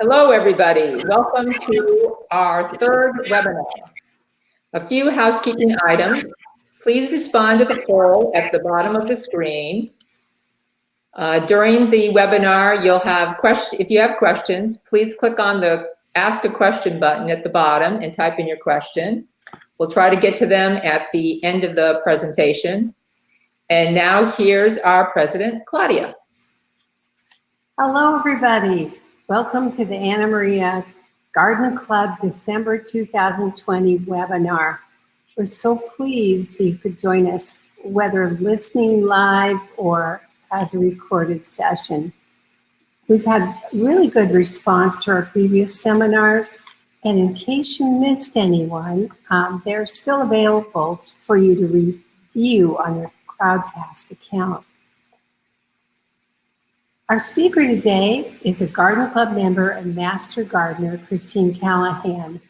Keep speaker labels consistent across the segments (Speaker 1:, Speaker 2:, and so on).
Speaker 1: Hello, everybody. Welcome to our third webinar. A few housekeeping items. Please respond to the poll at the bottom of the screen. During the webinar, you'll have questions. If you have questions, please click on the Ask a Question button at the bottom and type in your question. We'll try to get to them at the end of the presentation. And now here's our president, Claudia.
Speaker 2: Hello, everybody. Welcome to the Anna Maria Garden Club December 2020 webinar. We're so pleased you could join us, whether listening live or as a recorded session. We've had really good response to our previous seminars, and in case you missed anyone, they're still available for you to review on your Crowdcast account. Our speaker today is a Garden Club member and master gardener, Christine Callahan.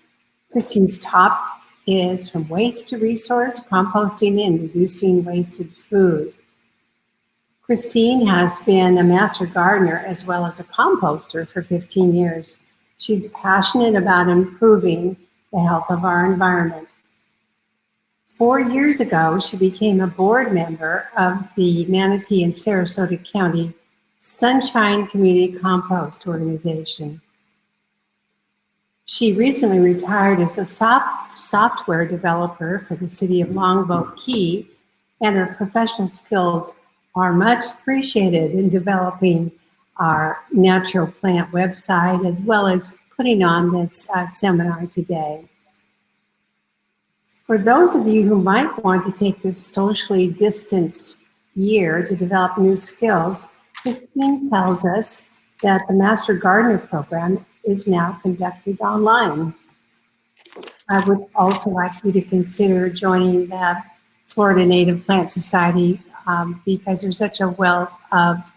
Speaker 2: Christine's talk is From Waste to Resource, Composting and Reducing Wasted Food. Christine has been a master gardener as well as a composter for 15 years. She's passionate about improving the health of our environment. 4 years ago, she became a board member of the Manatee and Sarasota County Sunshine Community Compost Organization. She recently retired as a software developer for the city of Longboat Key, and her professional skills are much appreciated in developing our natural plant website as well as putting on this seminar today. For those of you who might want to take this socially distanced year to develop new skills, Christine tells us that the Master Gardener program is now conducted online. I would also like you to consider joining the Florida Native Plant Society because there's such a wealth of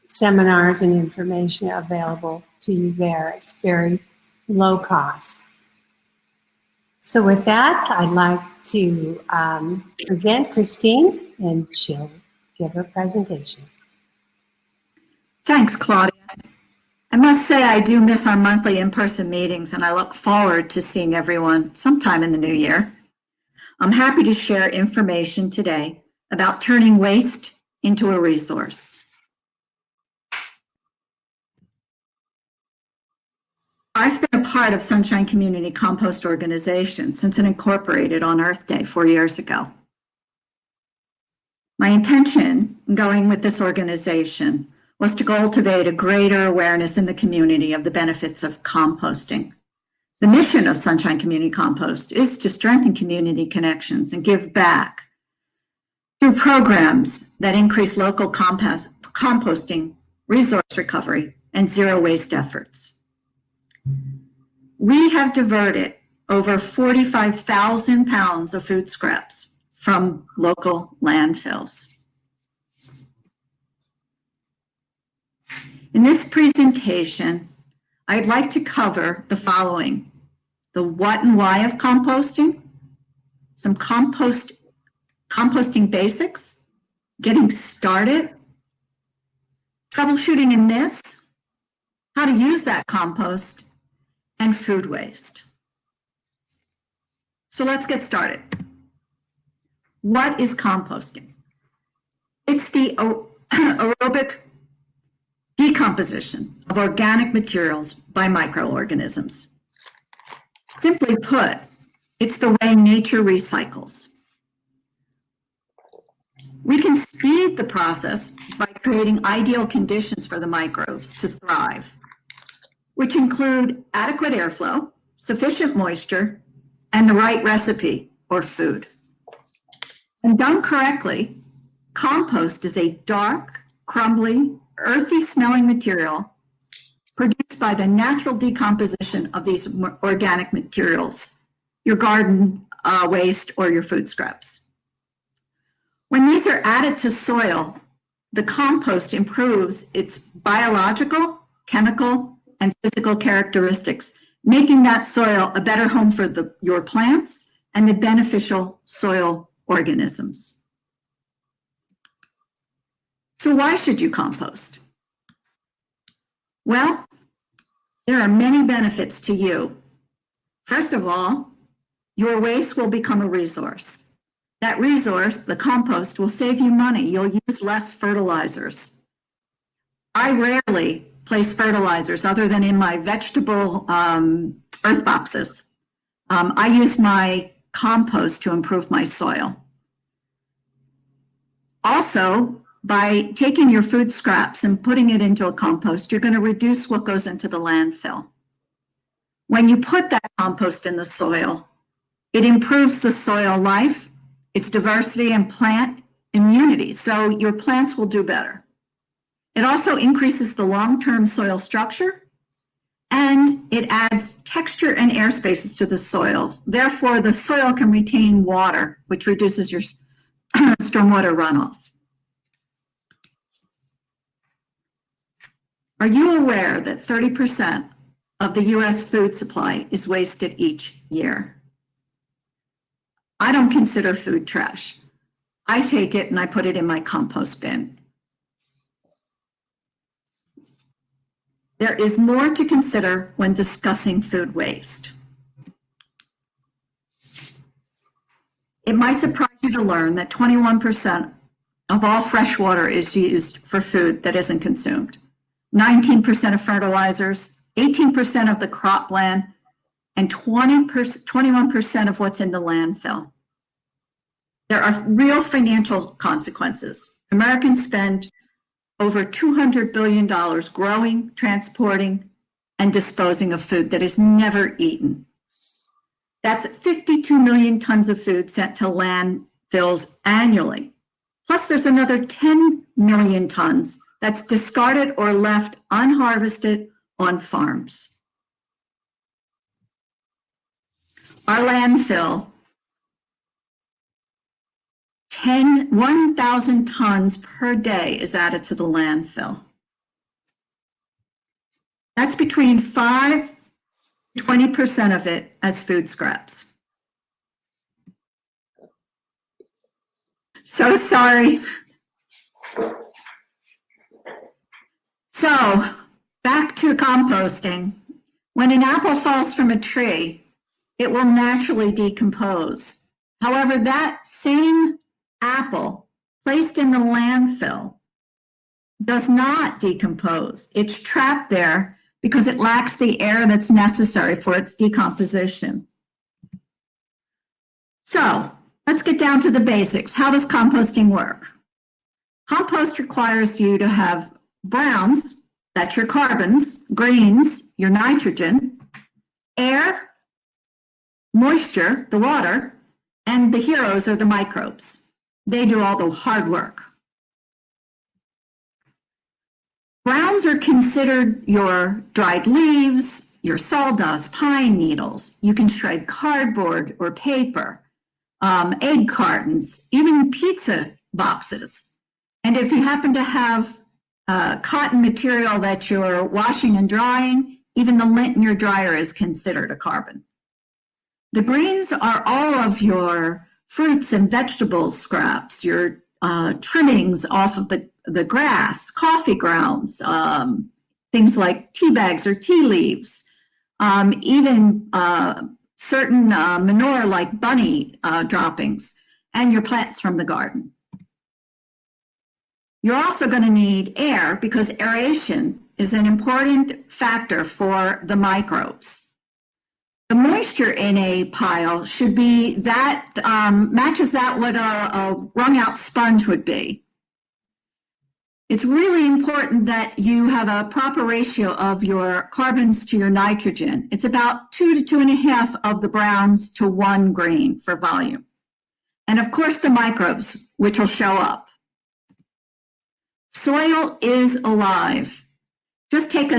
Speaker 2: seminars and information available to you there. It's very low cost. So with that, I'd like to present Christine, and she'll give her presentation.
Speaker 3: Thanks, Claudia. I must say I do miss our monthly in-person meetings, and I look forward to seeing everyone sometime in the new year. I'm happy to share information today about turning waste into a resource. I've been a part of Sunshine Community Compost Organization since it incorporated on Earth Day 4 years ago. My intention in going with this organization was to cultivate a greater awareness in the community of the benefits of composting. The mission of Sunshine Community Compost is to strengthen community connections and give back through programs that increase local composting, resource recovery, and zero waste efforts. We have diverted over 45,000 pounds of food scraps from local landfills. In this presentation, I'd like to cover the following: the what and why of composting, some composting basics, getting started, troubleshooting and myths, how to use that compost, and food waste. So let's get started. What is composting? It's the aerobic decomposition of organic materials by microorganisms. Simply put, it's the way nature recycles. We can speed the process by creating ideal conditions for the microbes to thrive, which include adequate airflow, sufficient moisture, and the right recipe or food. And done correctly, compost is a dark, crumbly, earthy smelling material produced by the natural decomposition of these organic materials, your garden waste or your food scraps. When these are added to soil, the compost improves its biological, chemical, and physical characteristics, making that soil a better home for your plants and the beneficial soil organisms. So why should you compost? Well, There are many benefits to you. First of all, your waste will become a resource. That resource, the compost, will save you money. You'll use less fertilizers. I rarely place fertilizers other than in my vegetable earth boxes. I use my compost to improve my soil. Also, by taking your food scraps and putting it into a compost, you're going to reduce what goes into the landfill. When you put that compost in the soil, it improves the soil life, its diversity, and plant immunity, so your plants will do better. It also increases the long-term soil structure, and it adds texture and air spaces to the soil. Therefore, the soil can retain water, which reduces your stormwater runoff. Are you aware that 30% of the US food supply is wasted each year? I don't consider food trash. I take it and I put it in my compost bin. There is more to consider when discussing food waste. It might surprise you to learn that 21% of all fresh water is used for food that isn't consumed. 19% of fertilizers, 18% of the cropland, and 21% of what's in the landfill. There are real financial consequences. Americans spend over $200 billion growing, transporting, and disposing of food that is never eaten. That's 52 million tons of food sent to landfills annually. Plus, there's another 10 million tons that's discarded or left unharvested on farms. Our landfill, 1,000 tons per day is added to the landfill. That's between 5 to 20% of it as food scraps. So sorry. So back to composting. When an apple falls from a tree, it will naturally decompose. However, that same apple placed in the landfill does not decompose. It's trapped there because it lacks the air that's necessary for its decomposition. So let's get down to the basics. How does composting work? Compost requires you to have browns, that's your carbons, greens, your nitrogen, air, moisture, the water, and the heroes are the microbes. They do all the hard work. Browns are considered your dried leaves, your sawdust, pine needles. You can shred cardboard or paper, egg cartons, even pizza boxes. And if you happen to have cotton material that you're washing and drying, even the lint in your dryer is considered a carbon. The greens are all of your fruits and vegetables scraps, your trimmings off of the grass, coffee grounds, things like tea bags or tea leaves, even certain manure like bunny droppings, and your plants from the garden. You're also going to need air because aeration is an important factor for the microbes. The moisture in a pile should be that matches that what a wrung out sponge would be. It's really important that you have a proper ratio of your carbons to your nitrogen. It's about 2 to 2.5 of the browns to 1 green for volume. And of course the microbes, which will show up. Soil is alive. Just take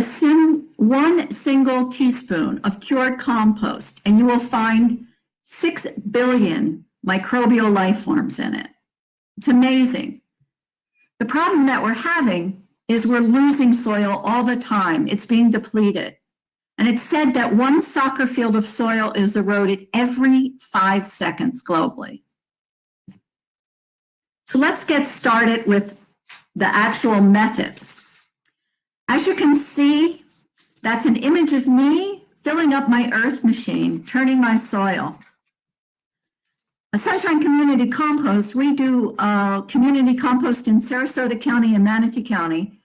Speaker 3: one single teaspoon of cured compost and you will find 6 billion microbial life forms in it. It's amazing. The problem that we're having is we're losing soil all the time. It's being depleted. And it's said that 1 soccer field of soil is eroded every 5 seconds globally. So let's get started with the actual methods. As you can see, That's an image of me filling up my earth machine, turning my soil. A Sunshine Community Compost, we do community compost in Sarasota County and Manatee County.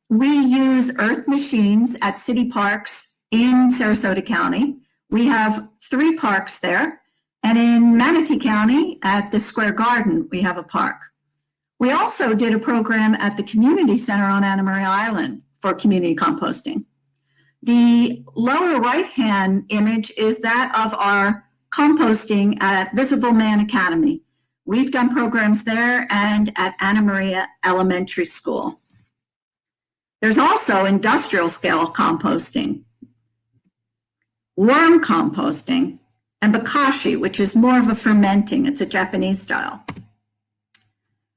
Speaker 3: We use earth machines at city parks in Sarasota County. We have 3 parks there. And in Manatee County, at the Square Garden, we have a park. We also did a program at the community center on Anna Maria Island for community composting. The lower right-hand image is that of our composting at Visible Man Academy. We've done programs there and at Anna Maria Elementary School. There's also industrial scale composting, worm composting, and bokashi, which is more of a fermenting. It's a Japanese style.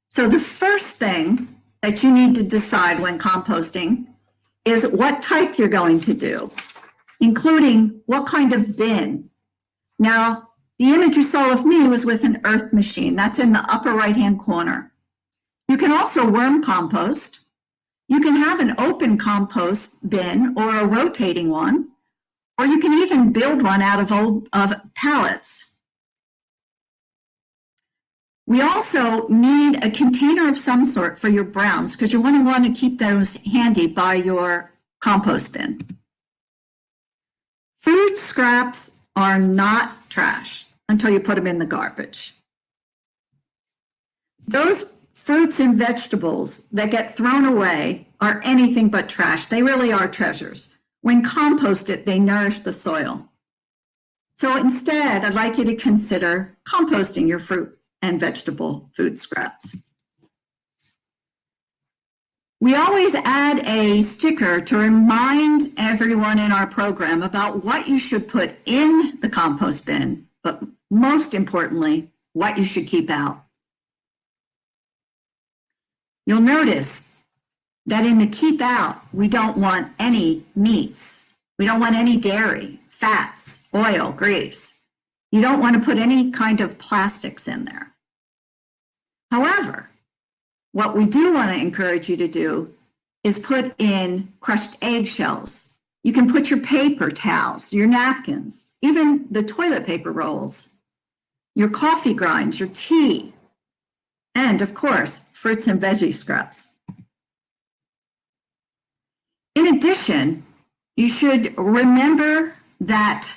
Speaker 3: So the first thing that you need to decide when composting is what type you're going to do, including what kind of bin. Now, the image you saw of me was with an earth machine. That's in the upper right-hand corner. You can also worm compost. You can have an open compost bin or a rotating one, or you can even build one out of pallets. We also need a container of some sort for your browns because you're going to want to keep those handy by your compost bin. Food scraps are not trash until you put them in the garbage. Those fruits and vegetables that get thrown away are anything but trash. They really are treasures. When composted, they nourish the soil. So instead, I'd like you to consider composting your fruit and vegetable food scraps. We always add a sticker to remind everyone in our program about what you should put in the compost bin, but most importantly, what you should keep out. You'll notice that in the keep out, we don't want any meats. We don't want any dairy, fats, oil, grease. You don't want to put any kind of plastics in there. However, what we do want to encourage you to do is put in crushed eggshells. You can put your paper towels, your napkins, even the toilet paper rolls, your coffee grinds, your tea, and of course, fruits and veggie scraps. In addition, you should remember that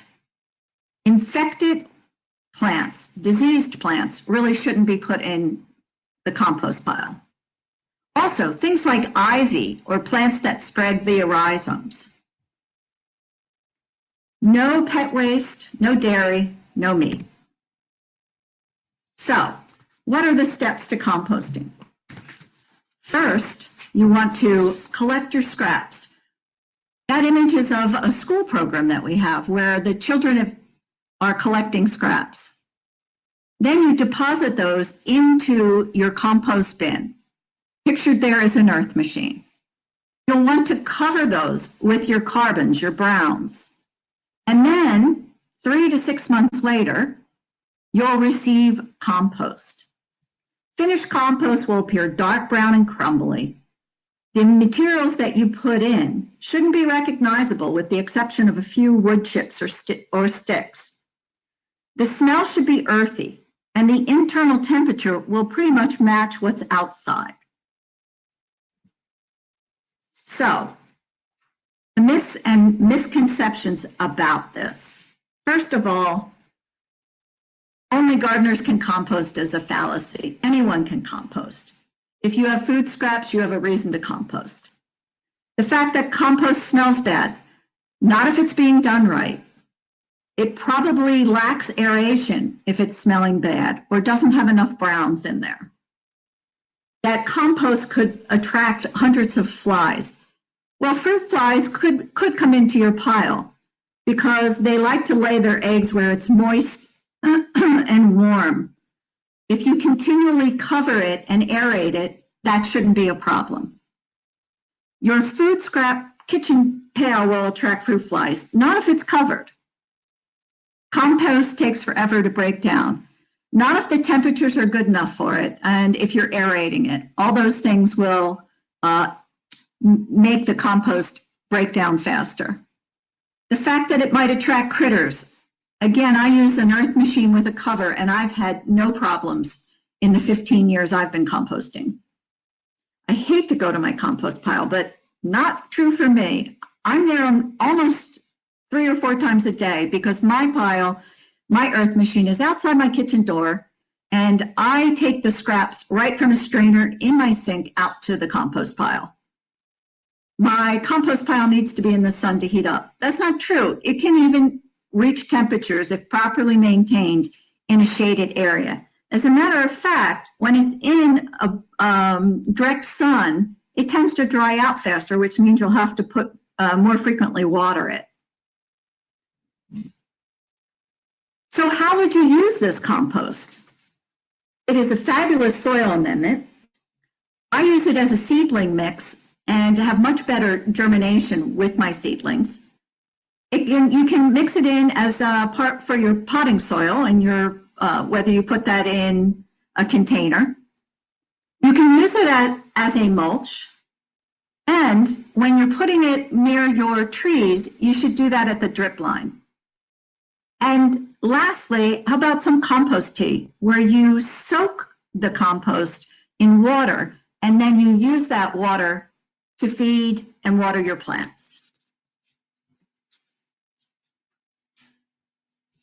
Speaker 3: infected plants, diseased plants, really shouldn't be put in the compost pile. Also, things like ivy or plants that spread via rhizomes. No pet waste, no dairy, no meat. So, what are the steps to composting? First, you want to collect your scraps. That image is of a school program that we have where the children are collecting scraps. Then you deposit those into your compost bin. Pictured there is an earth machine. You'll want to cover those with your carbons, your browns. And then 3 to 6 months later, you'll receive compost. Finished compost will appear dark brown and crumbly. The materials that you put in shouldn't be recognizable with the exception of a few wood chips or sticks. The smell should be earthy, and the internal temperature will pretty much match what's outside. So, the myths and misconceptions about this. First of all, only gardeners can compost is a fallacy. Anyone can compost. If you have food scraps, you have a reason to compost. The fact that compost smells bad, not if it's being done right. It probably lacks aeration if it's smelling bad or doesn't have enough browns in there. That compost could attract hundreds of flies. Well, fruit flies could come into your pile because they like to lay their eggs where it's moist and warm. If you continually cover it and aerate it, that shouldn't be a problem. Your food scrap kitchen pail will attract fruit flies, not if it's covered. Compost takes forever to break down, not if the temperatures are good enough for it and if you're aerating it. All those things will make the compost break down faster. The fact that it might attract critters. Again, I use an earth machine with a cover, and I've had no problems in the 15 years I've been composting. I hate to go to my compost pile, but not true for me. I'm there almost 3 or 4 times a day because my pile, my earth machine is outside my kitchen door, and I take the scraps right from a strainer in my sink out to the compost pile. My compost pile needs to be in the sun to heat up. That's not true. It can even reach temperatures if properly maintained in a shaded area. As a matter of fact, when it's in a direct sun, it tends to dry out faster, which means you'll have to put more frequently water it. So how would you use this compost? It is a fabulous soil amendment. I use it as a seedling mix and to have much better germination with my seedlings. You can mix it in as a part for your potting soil and your whether you put that in a container. You can use it as a mulch. And when you're putting it near your trees, you should do that at the drip line. And lastly, how about some compost tea, where you soak the compost in water and then you use that water to feed and water your plants.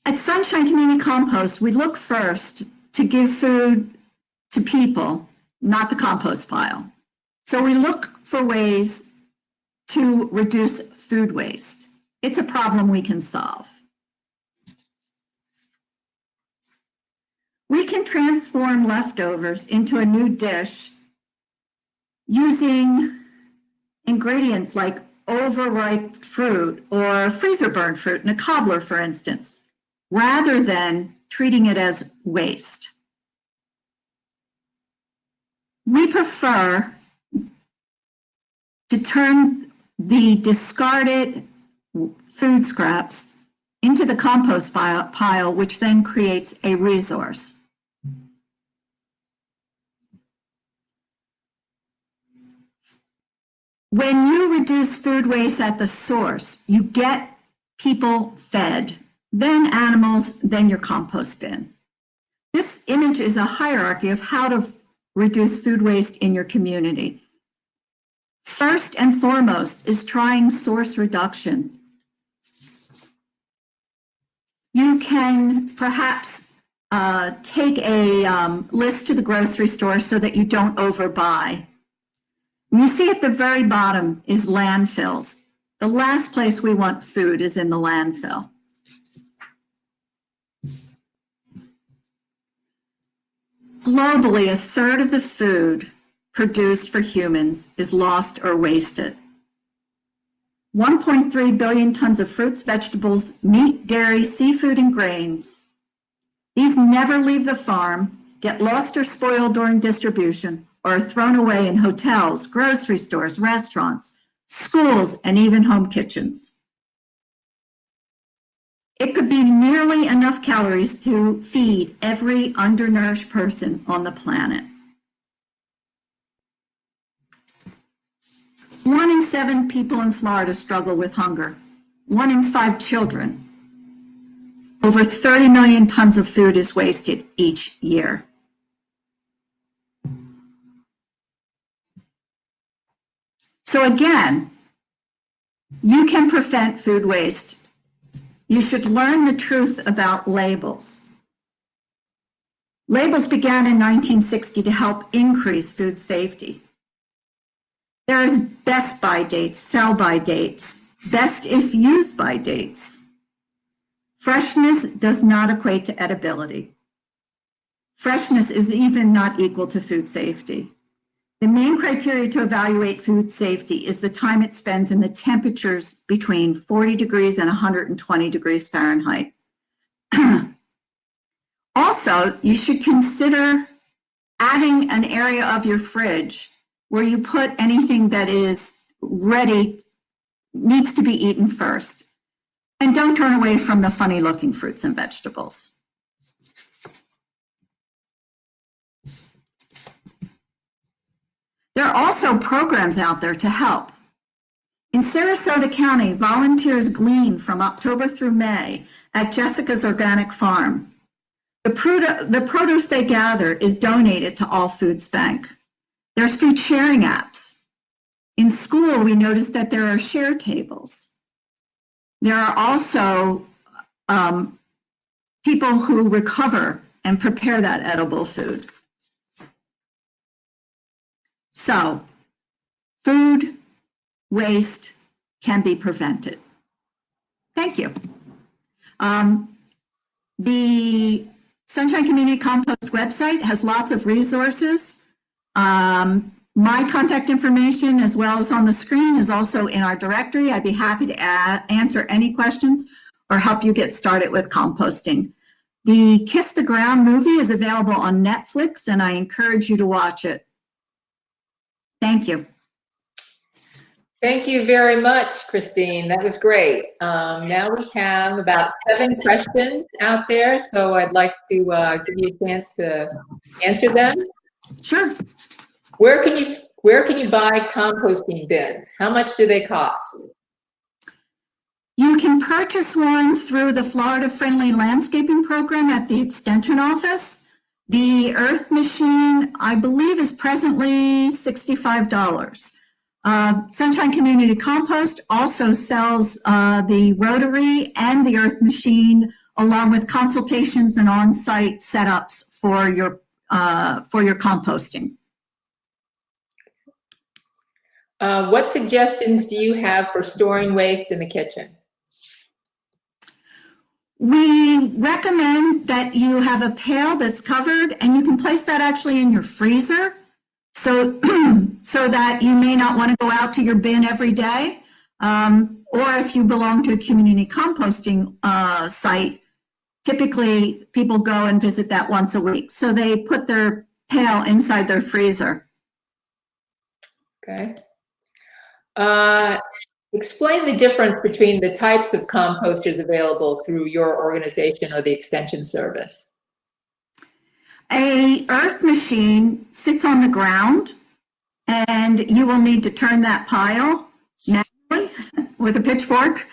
Speaker 3: At Sunshine Community Compost, we look first to give food to people, not the compost pile. So we look for ways to reduce food waste. It's a problem we can solve. We can transform leftovers into a new dish using ingredients like overripe fruit or freezer burned fruit in a cobbler, for instance, rather than treating it as waste. We prefer to turn the discarded food scraps into the compost pile, which then creates a resource. When you reduce food waste at the source, you get people fed, then animals, then your compost bin. This image is a hierarchy of how to reduce food waste in your community. First and foremost is trying source reduction. You can perhaps take a list to the grocery store so that you don't overbuy. And you see at the very bottom is landfills. The last place we want food is in the landfill. Globally, 1/3 of the food produced for humans is lost or wasted. 1.3 billion tons of fruits, vegetables, meat, dairy, seafood, and grains. These never leave the farm, get lost or spoiled during distribution, or are thrown away in hotels, grocery stores, restaurants, schools, and even home kitchens. It could be nearly enough calories to feed every undernourished person on the planet. 1 in 7 people in Florida struggle with hunger. 1 in 5 children. Over 30 million tons of food is wasted each year. So again, you can prevent food waste. You should learn the truth about labels. Labels began in 1960 to help increase food safety. There's best by dates, sell by dates, best if used by dates. Freshness does not equate to edibility. Freshness is even not equal to food safety. The main criteria to evaluate food safety is the time it spends in the temperatures between 40 degrees and 120 degrees Fahrenheit. Also, you should consider adding an area of your fridge where you put anything that is ready, needs to be eaten first. And don't turn away from the funny looking fruits and vegetables. There are also programs out there to help. In Sarasota County, volunteers glean from October through May at Jessica's Organic Farm. The produce they gather is donated to All Foods Bank. There's food sharing apps. In school, we noticed that there are share tables. There are also people who recover and prepare that edible food. So, food waste can be prevented. Thank you. The Sunshine Community Compost website has lots of resources. My contact information, as well as on the screen, is also in our directory. I'd be happy to answer any questions or help you get started with composting. The Kiss the Ground movie is available on Netflix, and I encourage you to watch it. Thank you.
Speaker 1: Thank you very much, Christine. That was great. Now we have about 7 questions out there, so I'd like to give you a chance to answer them.
Speaker 3: Sure.
Speaker 1: Where can you buy composting bins? How much do they cost?
Speaker 3: You can purchase one through the Florida Friendly Landscaping Program at the Extension Office. The Earth Machine, I believe, is presently $65. Sunshine Community Compost also sells the rotary and the Earth Machine, along with consultations and on-site setups for your composting.
Speaker 1: What suggestions do you have for storing waste in the kitchen?
Speaker 3: We recommend that you have a pail that's covered, and you can place that actually in your freezer, so that you may not want to go out to your bin every day. Or if you belong to a community composting site, typically people go and visit that once a week. So they put their pail inside their freezer.
Speaker 1: Okay. Explain the difference between the types of composters available through your organization or the Extension Service.
Speaker 3: A Earth Machine sits on the ground, and you will need to turn that pile manually with a pitchfork.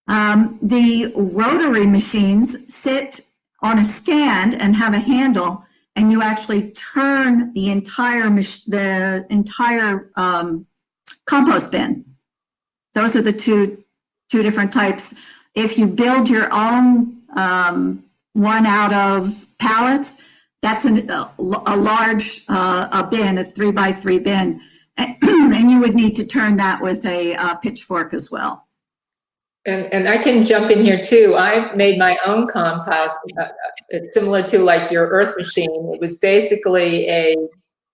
Speaker 3: The rotary machines sit on a stand and have a handle, and you actually turn the entire compost bin. Those are the two different types. If you build your own one out of pallets, that's a large bin, a 3x3 bin, and you would need to turn that with a pitchfork as well.
Speaker 1: And I can jump in here too. I made my own compost. It's similar to like your Earth Machine. It was basically a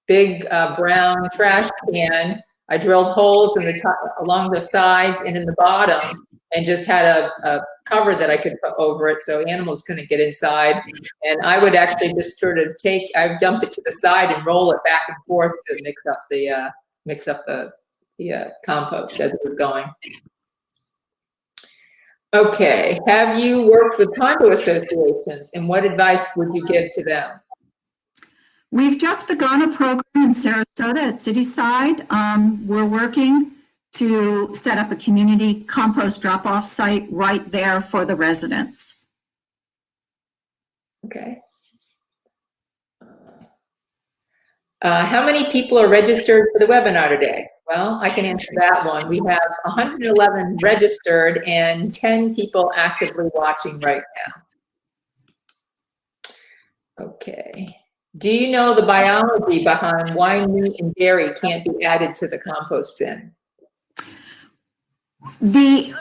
Speaker 1: big brown trash can. I drilled holes in the top, along the sides and in the bottom, and just had a cover that I could put over it so animals couldn't get inside. And I would actually just sort of I would dump it to the side and roll it back and forth to mix up the compost as it was going. Okay, have you worked with condo associations, and what advice would you give to them?
Speaker 3: We've just begun a program in Sarasota at Cityside. We're working to set up a community compost drop-off site right there for the residents.
Speaker 1: Okay. How many people are registered for the webinar today? Well, I can answer that one. We have 111 registered and 10 people actively watching right now. Okay. Do you know the biology behind why meat and dairy can't be added to the compost bin?
Speaker 3: The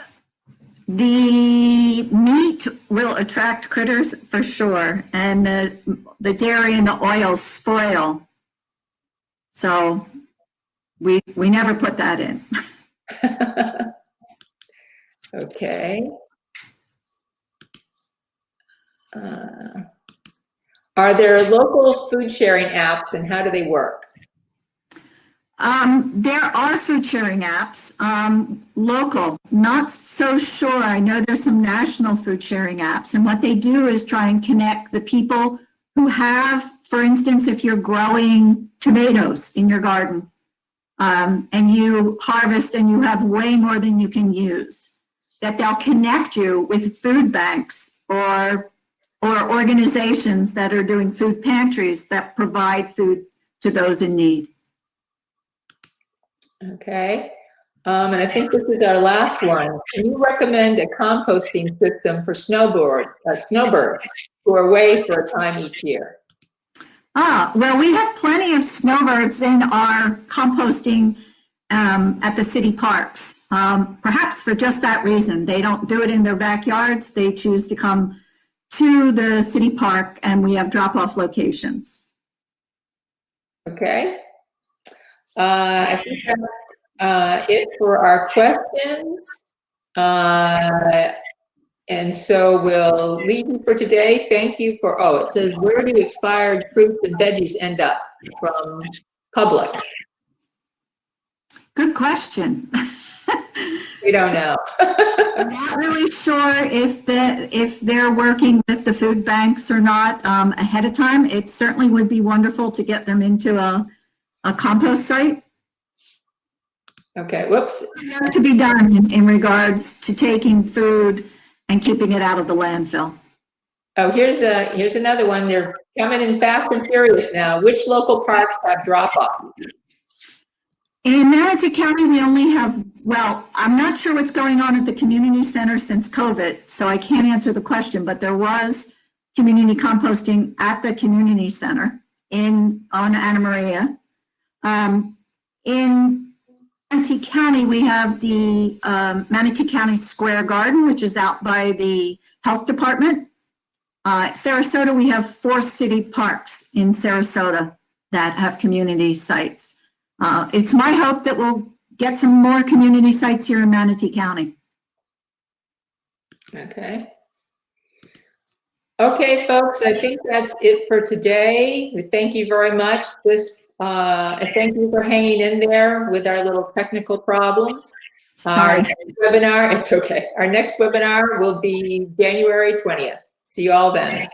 Speaker 3: meat will attract critters for sure, and the dairy and the oils spoil. So we never put that in.
Speaker 1: Okay. Are there local food sharing apps, and how do they work?
Speaker 3: There are food sharing apps, local, not so sure. I know there's some national food sharing apps, and what they do is try and connect the people who have, for instance, if you're growing tomatoes in your garden, and you harvest and you have way more than you can use, that they'll connect you with food banks or organizations that are doing food pantries that provide food to those in need.
Speaker 1: Okay. And I think this is our last one. Can you recommend a composting system for snowbirds who are away for a time each year?
Speaker 3: Well, we have plenty of snowbirds in our composting at the city parks. Perhaps for just that reason. They don't do it in their backyards. They choose to come to the city park, and we have drop-off locations.
Speaker 1: Okay. I think that's it for our questions. And so we'll leave you for today. Thank you for, it says, where do expired fruits and veggies end up from Publix?
Speaker 3: Good question.
Speaker 1: We don't know.
Speaker 3: I'm not really sure if they're working with the food banks or not ahead of time. It certainly would be wonderful to get them into a compost site.
Speaker 1: Okay, whoops.
Speaker 3: To be done in regards to taking food and keeping it out of the landfill.
Speaker 1: Oh, here's another one. They're coming in fast and furious now. Which local parks have drop-offs?
Speaker 3: In Manatee County, we only have, well, I'm not sure what's going on at the community center since COVID, so I can't answer the question, but there was community composting at the community center on Anna Maria. In Manatee County, we have the Manatee County Square Garden, which is out by the health department. Sarasota, we have 4 city parks in Sarasota that have community sites. It's my hope that we'll get some more community sites here in Manatee County.
Speaker 1: Okay. Okay, folks, I think that's it for today. We thank you very much. I thank you for hanging in there with our little technical problems.
Speaker 3: Sorry.
Speaker 1: Our next webinar, it's okay. Our next webinar will be January 20th. See you all then.